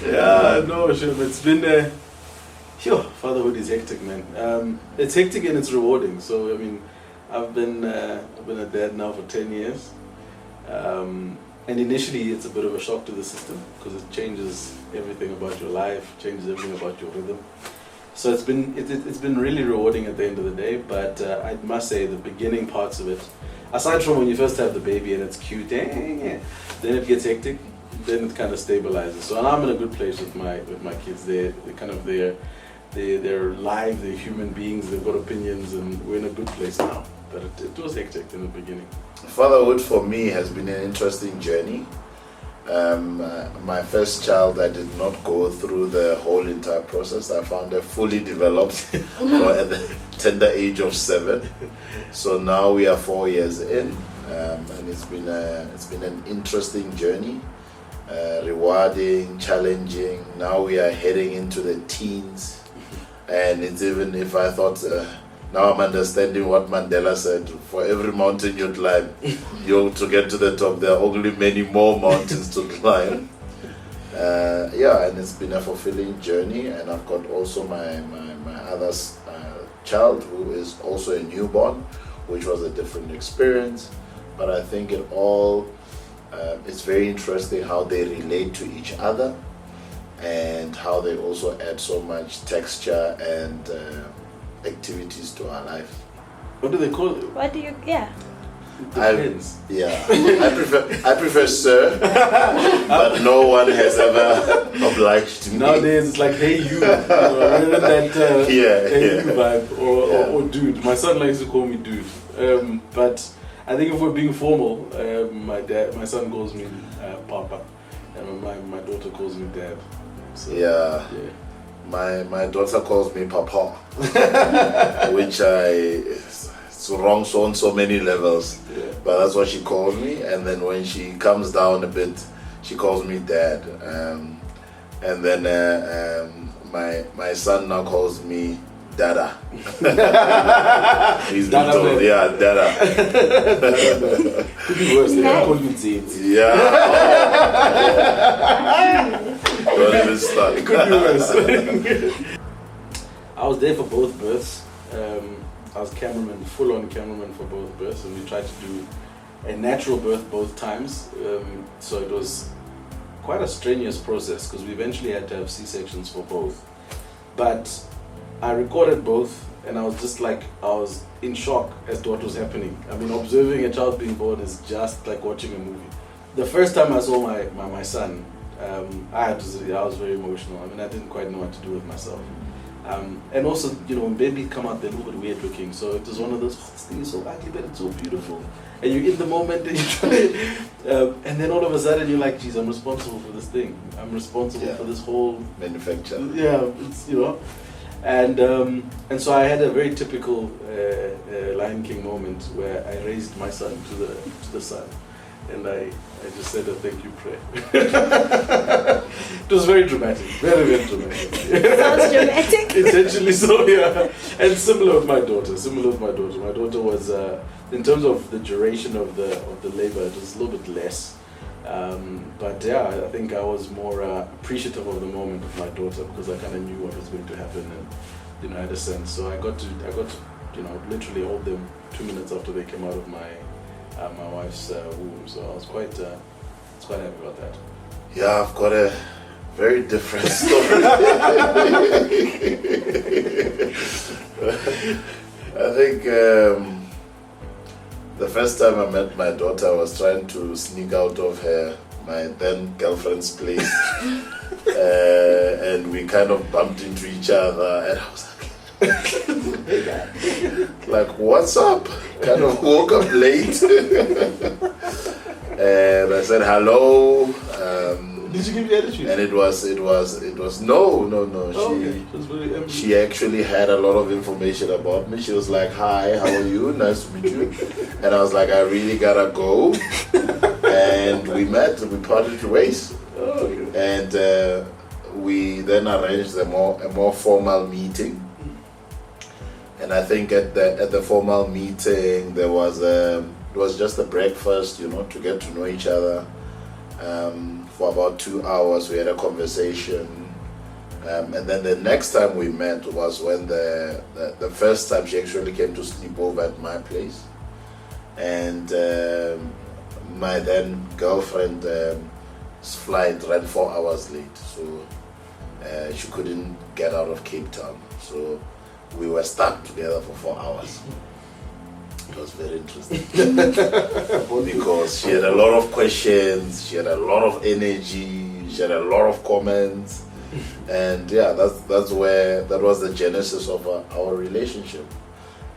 Yeah, no, sure. It's been fatherhood is hectic, man. It's hectic and it's rewarding. So I mean, I've been a dad now for 10 years, and initially it's a bit of a shock to the system because it changes everything about your life, changes everything about your rhythm. So it's been really rewarding at the end of the day. But I must say the beginning parts of it, aside from when you first have the baby and it's cute, then it gets hectic. Then it kind of stabilizes. So I'm in a good place with my kids. They're live, they're human beings, they've got opinions, and we're in a good place now. But it was hectic in the beginning. Fatherhood for me has been an interesting journey. My first child, I did not go through the whole entire process. I found her fully developed at the tender age of 7. So now we are 4 years in, and it's been an interesting journey. Rewarding, challenging. Now we are heading into the teens, and it's even if I thought now I'm understanding what Mandela said: for every mountain you climb, to get to the top, there are only many more mountains to climb. And it's been a fulfilling journey, and I've got also my other child who is also a newborn, which was a different experience, but I think it's very interesting how they relate to each other and how they also add so much texture and activities to our life. What do they call it? What do you, yeah. Depends. I prefer sir, but no one has ever obliged me. Nowadays it's like, hey you, rather than that hey you vibe or dude. My son likes to call me dude. But I think if we're being formal, my son calls me Papa, and my daughter calls me Dad. So, My daughter calls me Papa, which it's wrong on so many levels, but that's what she calls me. And then when she comes down a bit, she calls me Dad. And then my son now calls me Dada. He's been told, Dada. Could be worse, they don't call me Zanes. Don't even start. It could be worse. I was there for both births. I was full-on cameraman for both births, and we tried to do a natural birth both times. So it was quite a strenuous process because we eventually had to have C-sections for both. But I recorded both, and I was just like, I was in shock as to what was happening. I mean, observing a child being born is just like watching a movie. The first time I saw my son, I was very emotional. I mean, I didn't quite know what to do with myself. And also, when babies come out, they're a little bit weird looking. So it was one of those, this thing is so ugly, but it's so beautiful. And you're in the moment, and you're trying to, and then all of a sudden you're like, geez, I'm responsible for this thing. I'm responsible for this whole manufacture. Yeah, it's, And so I had a very typical Lion King moment where I raised my son to the sun, and I just said a thank you prayer. It was very dramatic, very, very dramatic. Sounds dramatic. Essentially so, yeah. And similar with my daughter. My daughter was, in terms of the duration of the labor, it was a little bit less. But I think I was more appreciative of the moment of my daughter because I kind of knew what was going to happen, and I had a sense. So I got to literally hold them 2 minutes after they came out of my wife's womb. So I was quite happy about that. Yeah, I've got a very different story. I think the first time I met my daughter, I was trying to sneak out of my then girlfriend's place, and we kind of bumped into each other, and I was like, what's up? Kind of woke up late, and I said hello. Did you give me attitude? And it was no. She actually had a lot of information about me. She was like, hi, how are you? Nice to meet you. And I was like, I really gotta go. And we met, we parted ways. Oh, okay. And we then arranged a more formal meeting. And I think at the formal meeting it was just a breakfast, to get to know each other. for about 2 hours. We had a conversation. And then the next time we met was when the first time she actually came to sleep over at my place. And my then girlfriend's flight ran 4 hours late. So she couldn't get out of Cape Town. So we were stuck together for 4 hours. It was very interesting because she had a lot of questions, she had a lot of energy, she had a lot of comments, and yeah, that was the genesis of our relationship.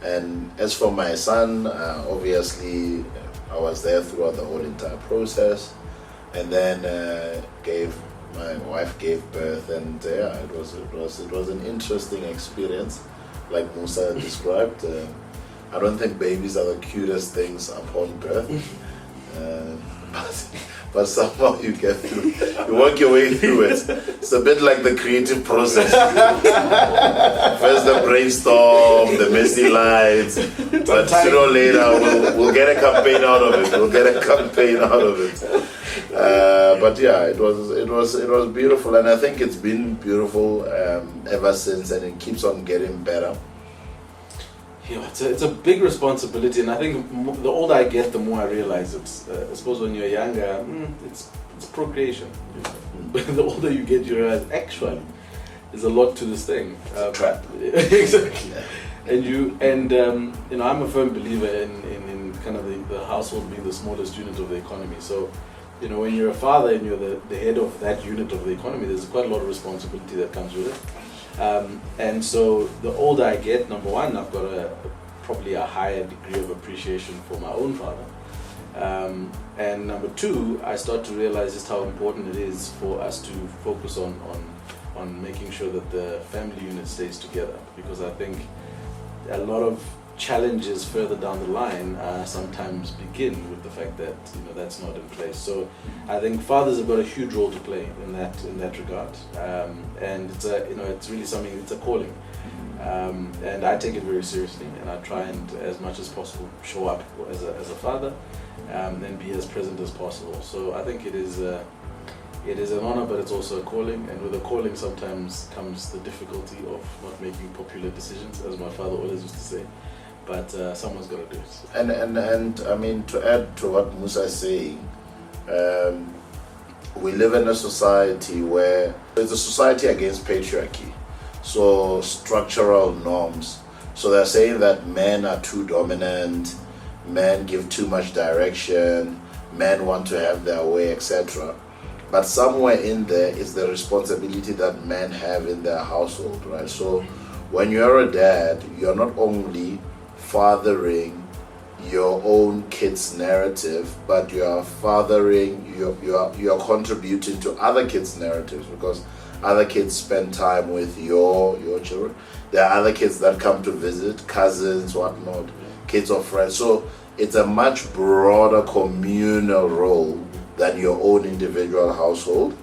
And as for my son, obviously I was there throughout the whole entire process, and then my wife gave birth, and yeah, it was an interesting experience, like Musa described. I don't think babies are the cutest things upon birth, but somehow you get through. You work your way through it. It's a bit like the creative process. First the brainstorm, the messy lights, but sooner or later we'll get a campaign out of it. But yeah, it was beautiful, and I think it's been beautiful ever since, and it keeps on getting better. Yeah, it's a big responsibility, and I think the older I get, the more I realize it. I suppose when you're younger, it's procreation. The older you get, you realize actually there's a lot to this thing. Trap. Exactly. Yeah. And I'm a firm believer in kind of the household being the smallest unit of the economy. So, when you're a father and you're the head of that unit of the economy, there's quite a lot of responsibility that comes with it. And so the older I get, number one, I've got probably a higher degree of appreciation for my own father. And number two, I start to realize just how important it is for us to focus on making sure that the family unit stays together. Because I think a lot of challenges further down the line sometimes begin with the fact that that's not in place. So I think fathers have got a huge role to play in that regard, and it's really something. It's a calling, and I take it very seriously, and I try and as much as possible show up as a father, and be as present as possible. So I think it is an honor, but it's also a calling, and with a calling sometimes comes the difficulty of not making popular decisions, as my father always used to say. But someone's got to do it. And I mean, to add to what Musa is saying, we live in a society where there's a society against patriarchy, so structural norms. So they're saying that men are too dominant, men give too much direction, men want to have their way, etc. But somewhere in there is the responsibility that men have in their household, right? So when you're a dad, you're not only fathering your own kid's narrative, but you are contributing to other kids' narratives, because other kids spend time with your children. There are other kids that come to visit, cousins, whatnot, kids or friends. So it's a much broader communal role than your own individual household.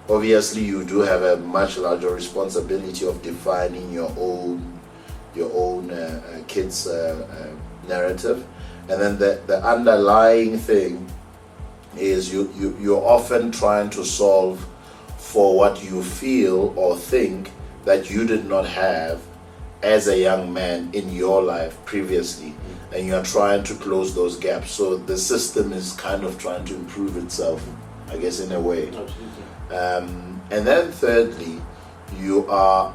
Obviously, you do have a much larger responsibility of defining your own kids' narrative, and then the underlying thing is you're often trying to solve for what you feel or think that you did not have as a young man in your life previously, and you're trying to close those gaps. So the system is kind of trying to improve itself, I guess, in a way. Absolutely. And then thirdly, you are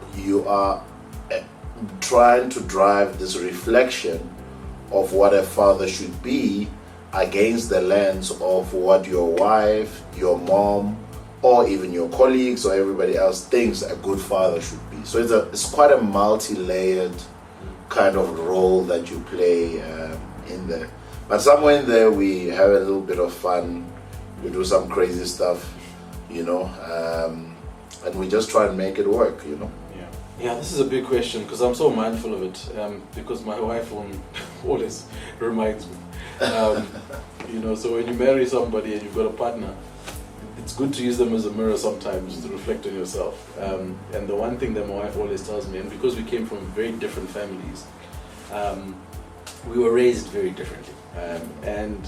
trying to drive this reflection of what a father should be against the lens of what your wife, your mom, or even your colleagues or everybody else thinks a good father should be. So it's quite a multi-layered kind of role that you play in there. But somewhere in there we have a little bit of fun, we do some crazy stuff, and we just try and make it work, Yeah, this is a big question because I'm so mindful of it, because my wife always reminds me. So when you marry somebody and you've got a partner, it's good to use them as a mirror sometimes to reflect on yourself. And the one thing that my wife always tells me, and because we came from very different families, we were raised very differently. And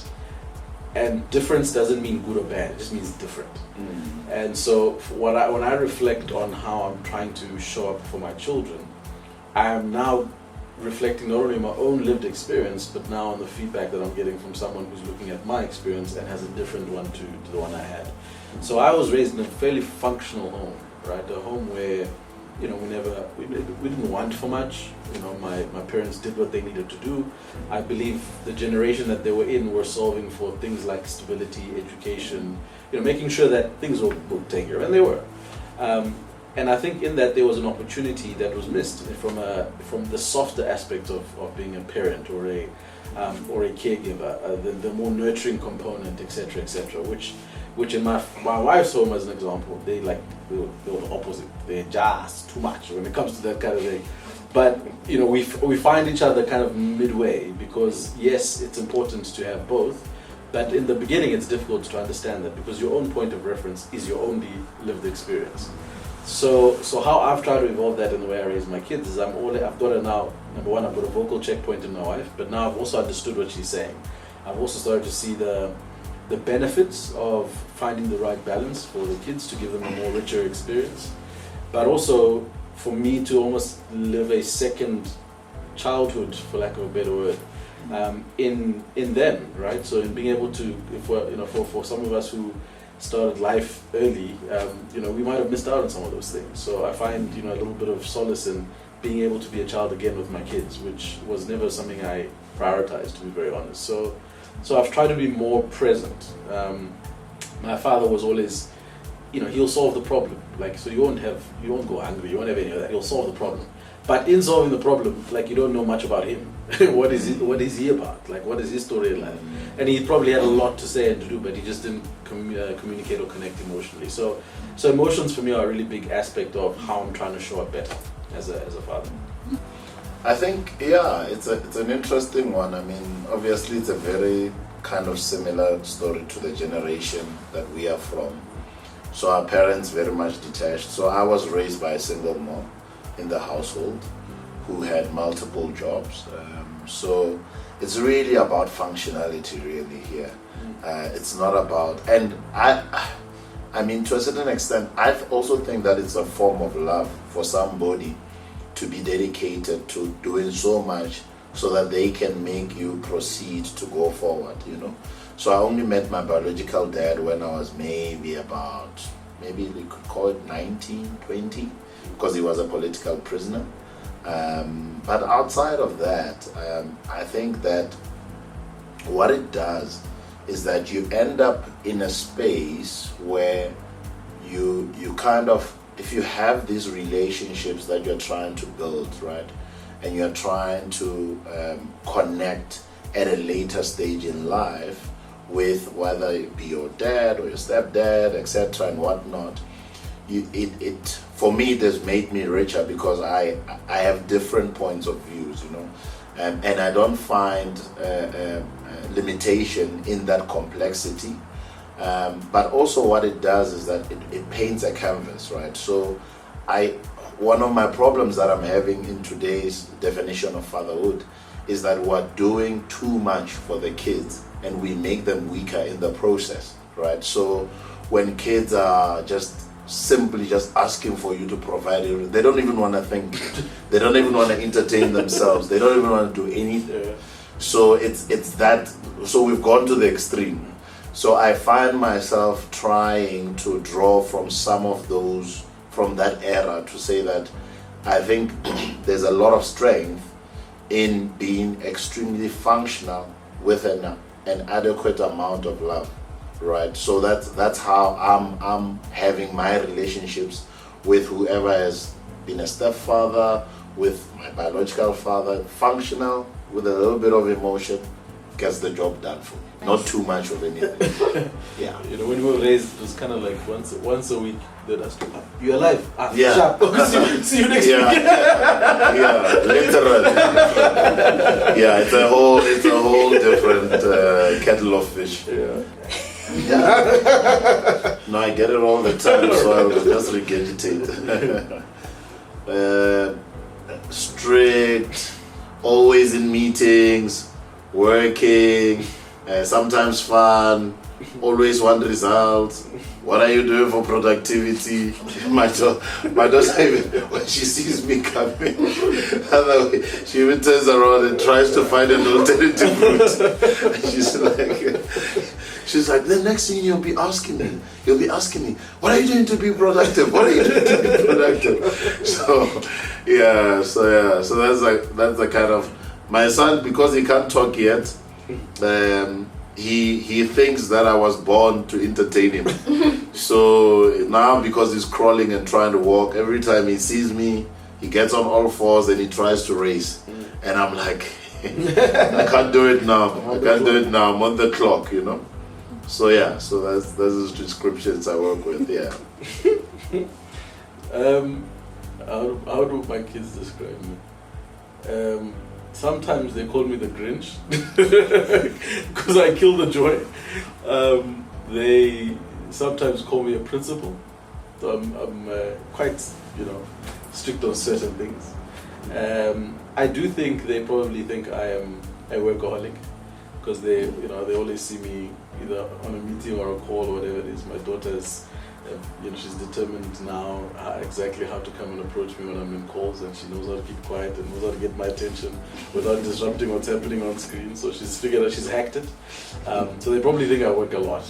And difference doesn't mean good or bad, it just means different. And so when I reflect on how I'm trying to show up for my children, I am now reflecting not only my own lived experience, but now on the feedback that I'm getting from someone who's looking at my experience and has a different one to the one I had. So I was raised in a fairly functional home, right? A home where, you know, we didn't want for much. You know, my parents did what they needed to do. I believe the generation that they were in were solving for things like stability, education, you know, making sure that things were taken care of, and they were. And I think in that there was an opportunity that was missed from the softer aspect of being a parent or a caregiver, the more nurturing component, etc., etc. Which in my wife's home, as an example, they were the opposite. They're just too much when it comes to that kind of thing. But you know, we find each other kind of midway, because yes, it's important to have both. But in the beginning, it's difficult to understand that, because your own point of reference is your only lived experience. So how I've tried to evolve that in the way I raise my kids is I've got a now, number one, I've got a vocal checkpoint in my wife, but now I've also understood what she's saying. I've also started to see the benefits of finding the right balance for the kids to give them a more richer experience, but also for me to almost live a second childhood, for lack of a better word, in them, right? So in being able to, if we're, you know, for some of us who started life early, you know, we might have missed out on some of those things. So I find, you know, a little bit of solace in being able to be a child again with my kids, which was never something I prioritized, to be very honest. So I've tried to be more present. My father was always, you know, he'll solve the problem. Like, so you won't go hungry, you won't have any of that. He'll solve the problem. But in solving the problem, like, you don't know much about him. What is he about? Like, what is his story in life? And he probably had a lot to say and to do, but he just didn't communicate or connect emotionally. So emotions for me are a really big aspect of how I'm trying to show up better as a father. I think, yeah, it's an interesting one. I mean, obviously it's a very kind of similar story to the generation that we are from. So our parents very much detached. So I was raised by a single mom in the household who had multiple jobs. So it's really about functionality really here. It's not about, and I mean, to a certain extent, I also think that it's a form of love for somebody to be dedicated to doing so much so that they can make you proceed to go forward, you know. So I only met my biological dad when I was maybe we could call it 19, 20, because he was a political prisoner. But outside of that, I think that what it does is that you end up in a space where you kind of, if you have these relationships that you're trying to build, right, and you're trying to connect at a later stage in life with whether it be your dad or your stepdad, etc., and whatnot, it for me it has made me richer, because I have different points of views, you know, and I don't find limitation in that complexity. But also what it does is that it paints a canvas, right? So one of my problems that I'm having in today's definition of fatherhood is that we're doing too much for the kids and we make them weaker in the process, right? So when kids are simply just asking for you to provide it, they don't even want to think, they don't even want to entertain themselves, they don't even want to do anything. So it's that, so we've gone to the extreme. So I find myself trying to draw from some of those, from that era, to say that I think there's a lot of strength in being extremely functional with an adequate amount of love, right? So that's how I'm having my relationships with whoever has been a stepfather, with my biological father. Functional with a little bit of emotion gets the job done for me. Not too much of anything. Yeah. You know, when we were raised, it was kind of like once a week they'd ask you, "You alive? Yeah. Sharp. see you next week." Yeah, literally. Yeah, it's a whole different kettle of fish. Yeah. No, I get it all the time, so I will just regurgitate. Strict, always in meetings, working, sometimes fun, always want results. What are you doing for productivity? My daughter even, when she sees me coming, she even turns around and tries to find an alternative route. She's like, the next thing you'll be asking me, what are you doing to be productive? What are you doing to be productive? So that's the kind of, my son, because he can't talk yet, he thinks that I was born to entertain him. So now, because he's crawling and trying to walk, every time he sees me, he gets on all fours and he tries to race. And I'm like, I can't do it now. I'm on the clock, you know. So that's the descriptions I work with. Yeah. How do my kids describe me? Sometimes they call me the Grinch because I kill the joy. They sometimes call me a principal. So I'm quite, strict on certain things. I do think they probably think I am a workaholic because they always see me either on a meeting or a call or whatever it is. My daughter's, she's determined now exactly how to come and approach me when I'm in calls, and she knows how to keep quiet and knows how to get my attention without disrupting what's happening on screen. So she's figured out, she's hacked it. So they probably think I work a lot.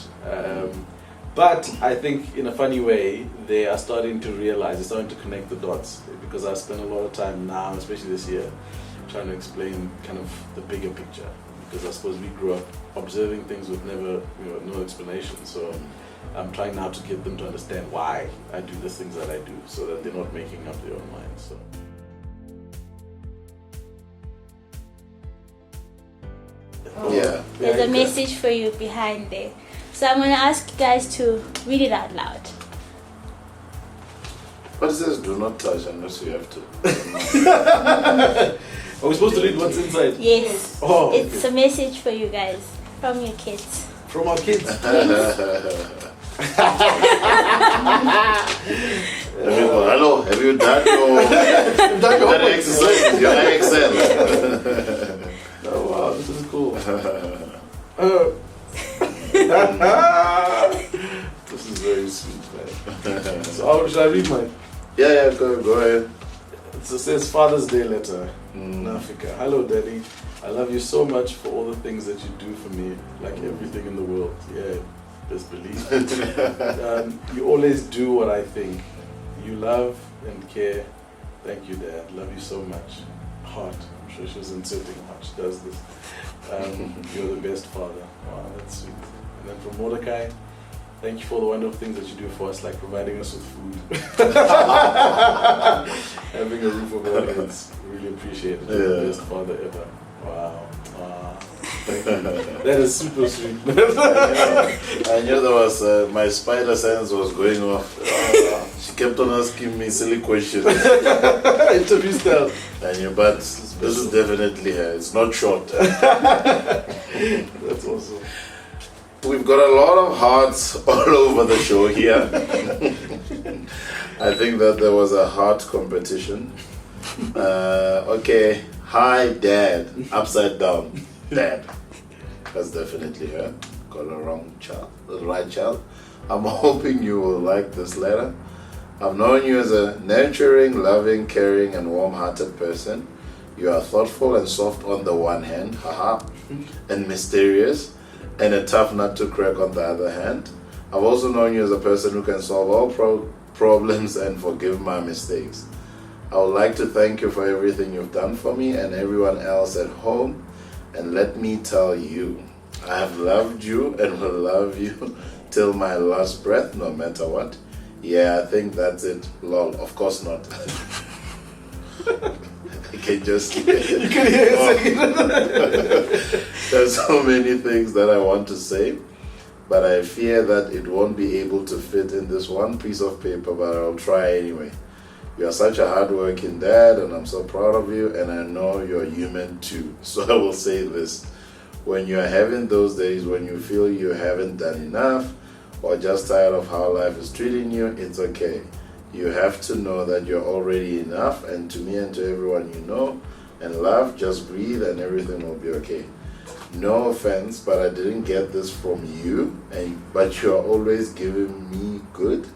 But I think in a funny way, they are starting to realize, they're starting to connect the dots, because I spend a lot of time now, especially this year, trying to explain kind of the bigger picture. Because I suppose we grew up observing things with never, no explanation. So I'm trying now to get them to understand why I do the things that I do, so that they're not making up their own minds. So. Yeah. There's a message for you behind there. So I'm going to ask you guys to read it out loud. But it says do not touch unless you have to. Are we supposed to read what's inside? Yes. Oh, okay. It's a message for you guys from your kids. From our kids. Hello, have you done your exercise? Your accent. Oh wow, this is cool. This is very sweet, man. So should I read mine? Yeah, go ahead. It says Father's Day letter in Africa. Hello, Daddy. I love you so much for all the things that you do for me, like everything in the world. Yeah, best believe. You always do what I think. You love and care. Thank you, Dad. Love you so much. Heart. I'm sure she was inserting heart. She does this. You're the best father. Wow, that's sweet. And then from Mordecai, thank you for the wonderful things that you do for us, like providing us with food. Having a roof over our heads. Really appreciate it. You're the best father ever. Wow. Thank you. That is super sweet. I knew there was, my spider sense was going off. She kept on asking me silly questions. Interview style. I knew, but this is definitely her. It's not short. That's awesome. We've got a lot of hearts all over the show here. I think that there was a heart competition. Okay. Hi, Dad. Upside down. Dad. That's definitely her. Got the right child. I'm hoping you will like this letter. I've known you as a nurturing, loving, caring, and warm-hearted person. You are thoughtful and soft on the one hand, and mysterious, and a tough nut to crack on the other hand. I've also known you as a person who can solve all problems and forgive my mistakes. I would like to thank you for everything you've done for me and everyone else at home. And let me tell you, I have loved you and will love you till my last breath, no matter what. Yeah, I think that's it. Lol, of course not. I can just... You can hear it. There's so many things that I want to say, but I fear that it won't be able to fit in this one piece of paper, but I'll try anyway. You are such a hard-working dad, and I'm so proud of you, and I know you're human too. So I will say this. When you're having those days when you feel you haven't done enough, or just tired of how life is treating you, it's okay. You have to know that you're already enough, and to me and to everyone you know and love, just breathe and everything will be okay. no offense, but I didn't get this from you, but you are always giving me good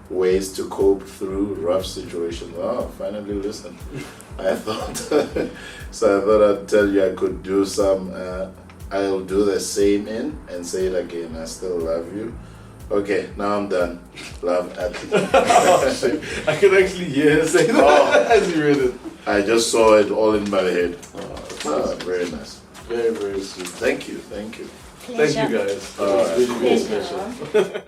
ways to cope through rough situations. Oh, finally listen. I thought I'd tell you I could do some. I'll do the same and say it again. I still love you. Okay, now I'm done. Love, Athlete. I could actually hear her say that as you read it. I just saw it all in my head. Oh, Very nice. very, very sweet. Thank you. Thank you, Pleasure. guys. That was really, really Pleasure. special.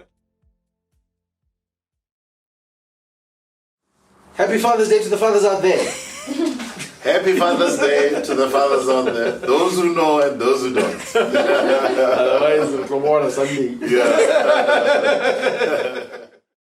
Happy Father's Day to the fathers out there. Happy Father's Day to the fathers out there. Those who know and those who don't. Otherwise, it's Sunday. Yeah.